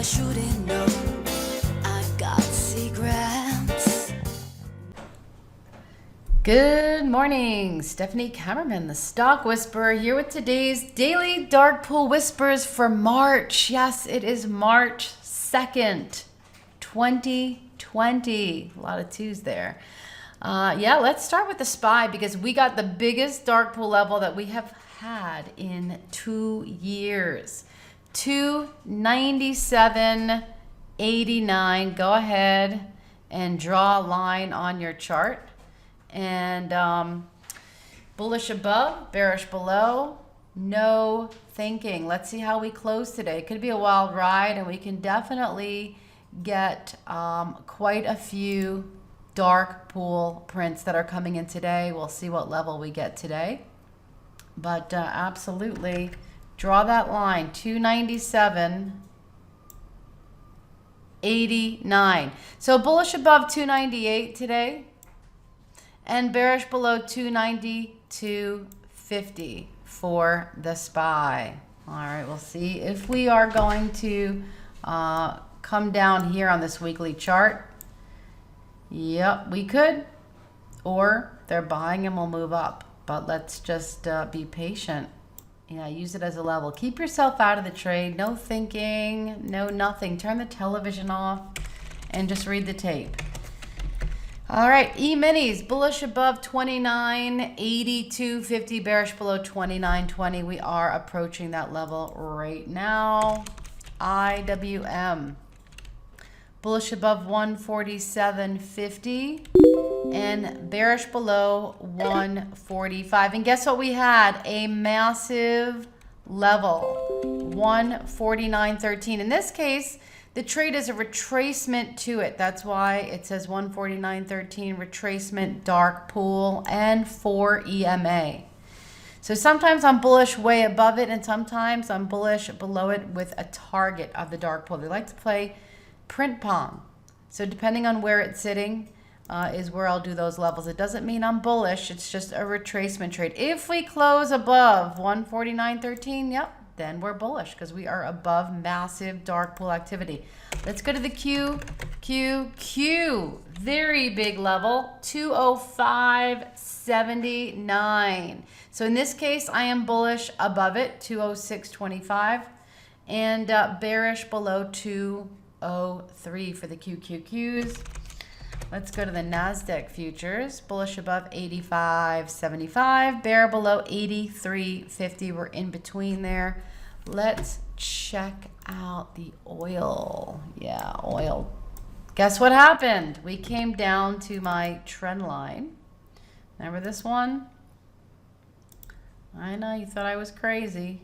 shouldn't know. I got secrets. Good morning, Stephanie Kammerman, the Stock Whisperer, here with today's daily dark pool whispers for March. Yes, it is March 2nd, 2020. A lot of twos there. Yeah, let's start with the SPY because we got the biggest dark pool level that we have had in 2 years. 297.89. Go ahead and draw a line on your chart. And bullish above, bearish below, no thinking. Let's see how we close today. It could be a wild ride, and we can definitely get quite a few dark pool prints that are coming in today. We'll see what level we get today. But absolutely, draw that line, 297.89. So bullish above 298 today, and bearish below 292.50 for the SPY. All right, we'll see if we are going to come down here on this weekly chart. Yep, we could, or they're buying and we'll move up. But let's just be patient. Yeah, use it as a level. Keep yourself out of the trade. No thinking, no nothing. Turn the television off and just read the tape. All right, E-minis, bullish above 29.82.50, bearish below 29.20. We are approaching that level right now. IWM, bullish above 147.50 and bearish below 145. And guess what we had? A massive level, 149.13. In this case, the trade is a retracement to it. That's why it says 149.13, retracement, dark pool, and 4 EMA. So sometimes I'm bullish way above it, and sometimes I'm bullish below it with a target of the dark pool. They like to play print pong. So depending on where it's sitting is where I'll do those levels. It doesn't mean I'm bullish. It's just a retracement trade. If we close above 149.13, yep, then we're bullish because we are above massive dark pool activity. Let's go to the Q. Very big level, 205.79. So in this case, I am bullish above it, 206.25, and bearish below 203 for the QQQs. Let's go to the Nasdaq futures. Bullish above 85.75, bear below 83.50. We're in between there. Let's check out the oil. Yeah, oil. Guess what happened? We came down to my trend line. Remember this one? I know you thought I was crazy.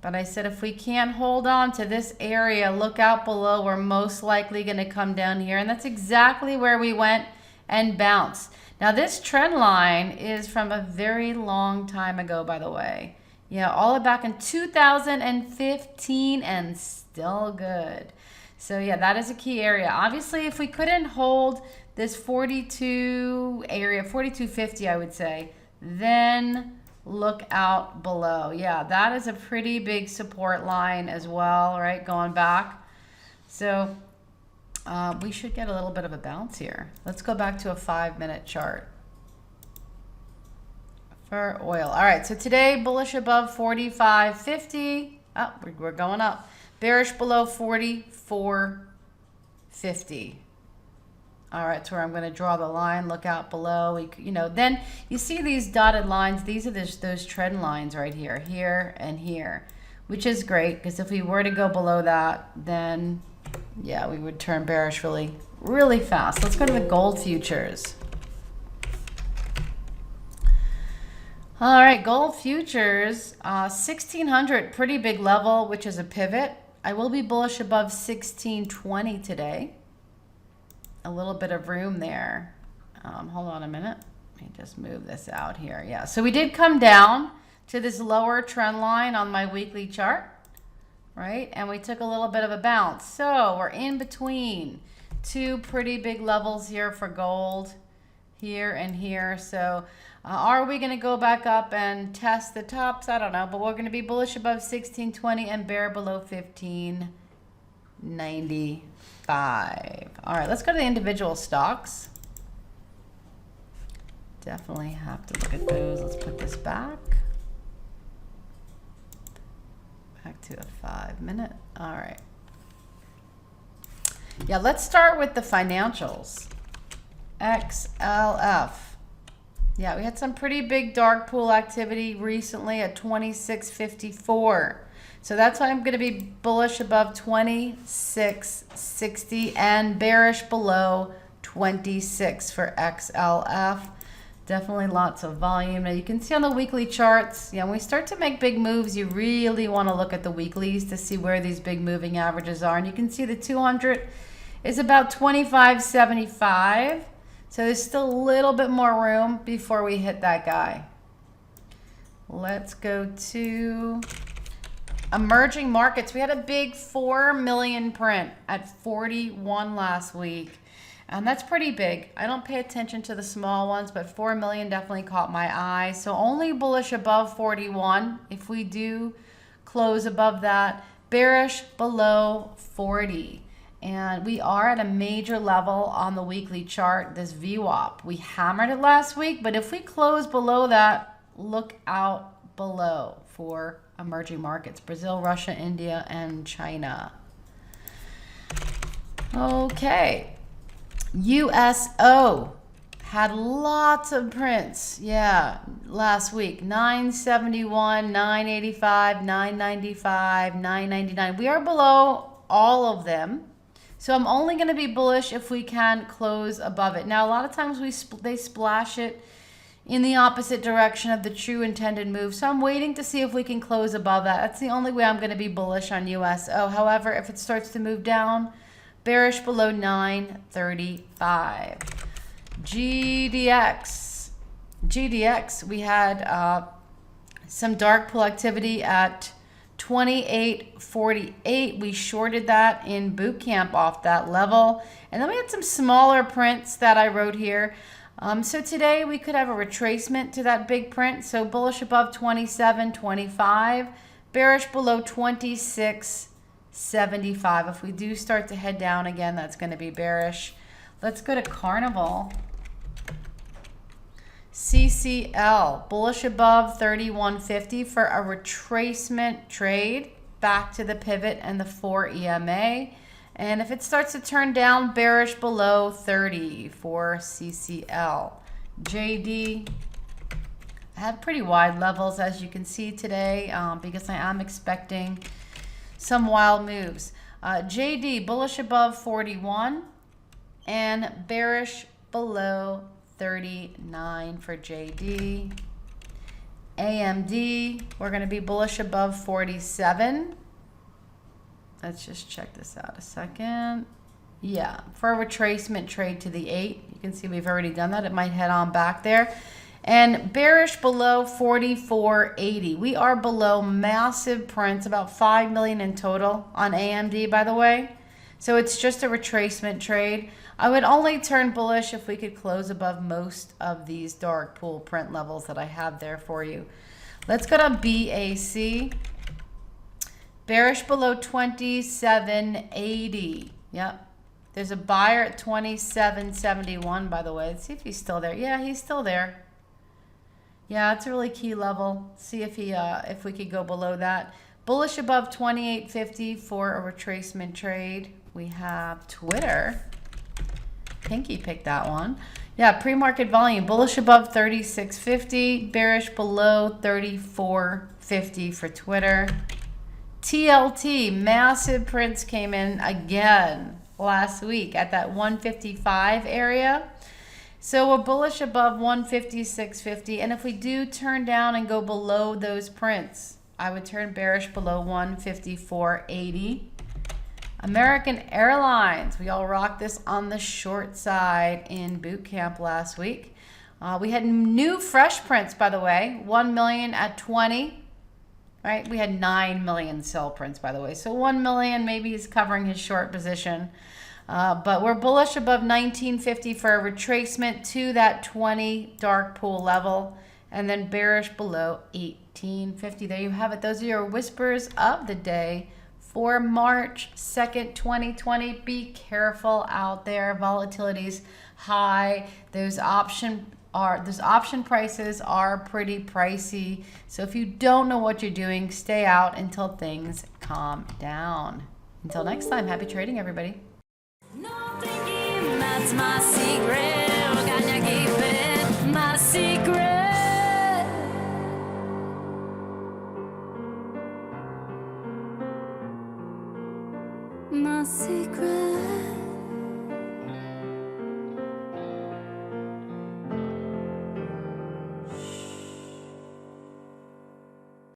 But I said, if we can't hold on to this area, look out below. We're most likely going to come down here. And that's exactly where we went and bounced. Now, this trend line is from a very long time ago, by the way. Yeah, all the way back in 2015 and still good. So, yeah, that is a key area. Obviously, if we couldn't hold this 42 area, 42.50, I would say, then look out below. Yeah, that is a pretty big support line as well, right? Going back. So we should get a little bit of a bounce here. Let's go back to a 5-minute chart for oil. All right, so today bullish above 45.50. Oh, we're going up. Bearish below 44.50. All right, so I'm going to draw the line, look out below. Then you see these dotted lines. These are those trend lines right here, here, and here, which is great because if we were to go below that, then, yeah, we would turn bearish really, really fast. Let's go to the gold futures. All right, gold futures, 1,600, pretty big level, which is a pivot. I will be bullish above 1620 today. A little bit of room there. Hold on a minute. Let me just move this out here. Yeah, so we did come down to this lower trend line on my weekly chart, right? And we took a little bit of a bounce. So we're in between two pretty big levels here for gold, here and here. So are we going to go back up and test the tops? I don't know, but we're going to be bullish above 1620 and bear below 15 95. All right, let's go to the individual stocks. Definitely have to look at those. Let's put this back. Back to a 5 minute. All right. Yeah, let's start with the financials. XLF. Yeah, we had some pretty big dark pool activity recently at 26.54. So that's why I'm going to be bullish above 26.60 and bearish below 26 for XLF. Definitely lots of volume. Now you can see on the weekly charts, when we start to make big moves, you really want to look at the weeklies to see where these big moving averages are. And you can see the 200 is about 25.75. So there's still a little bit more room before we hit that guy. Let's go to emerging markets. We had a big 4 million print at 41 last week. And that's pretty big. I don't pay attention to the small ones, but 4 million definitely caught my eye. So only bullish above 41. If we do close above that, bearish below 40. And we are at a major level on the weekly chart, this VWAP. We hammered it last week, but if we close below that, look out below for emerging markets, Brazil, Russia, India, and China. Okay. USO had lots of prints. Yeah, last week. 971, 985, 995, 999. We are below all of them. So I'm only going to be bullish if we can close above it. Now, a lot of times they splash it in the opposite direction of the true intended move. So I'm waiting to see if we can close above that. That's the only way I'm going to be bullish on USO. However, if it starts to move down, bearish below 935. GDX, we had some dark pool activity at 28.48. We shorted that in boot camp off that level. And then we had some smaller prints that I wrote here. So today we could have a retracement to that big print. So bullish above 27.25, bearish below 26.75. If we do start to head down again, that's going to be bearish. Let's go to Carnival. CCL, bullish above 31.50 for a retracement trade back to the pivot and the 4 EMA. And if it starts to turn down, bearish below 30 for CCL. JD had pretty wide levels, as you can see today, because I am expecting some wild moves. JD, bullish above 41 and bearish below 39 for JD. AMD, we're going to be bullish above 47. Let's just check this out a second. Yeah, for a retracement trade to the 8. You can see we've already done that. It might head on back there. And bearish below 44.80. We are below massive prints, about 5 million in total on AMD, by the way. So it's just a retracement trade. I would only turn bullish if we could close above most of these dark pool print levels that I have there for you. Let's go to BAC. Bearish below 27.80. Yep. There's a buyer at 27.71, by the way. Let's see if he's still there. Yeah, he's still there. Yeah, it's a really key level. See if if we could go below that. Bullish above 28.50 for a retracement trade. We have Twitter. Pinky picked that one. Yeah, pre-market volume. Bullish above 36.50. Bearish below 34.50 for Twitter. TLT, massive prints came in again last week at that 155 area. So we're bullish above 156.50. And if we do turn down and go below those prints, I would turn bearish below 154.80. American Airlines, we all rocked this on the short side in boot camp last week. We had new fresh prints, by the way, 1 million at 20. Right, we had 9 million sell prints, by the way. So 1 million, maybe he's covering his short position. But we're bullish above 19.50 for a retracement to that 20 dark pool level. And then bearish below 18.50. There you have it. Those are your whispers of the day for March 2nd, 2020. Be careful out there. Volatility's high. Those option prices are pretty pricey. So if you don't know what you're doing, stay out until things calm down. Until next time, happy trading, everybody. No thinking, that's my secret. Gonna keep it my secret. My secret.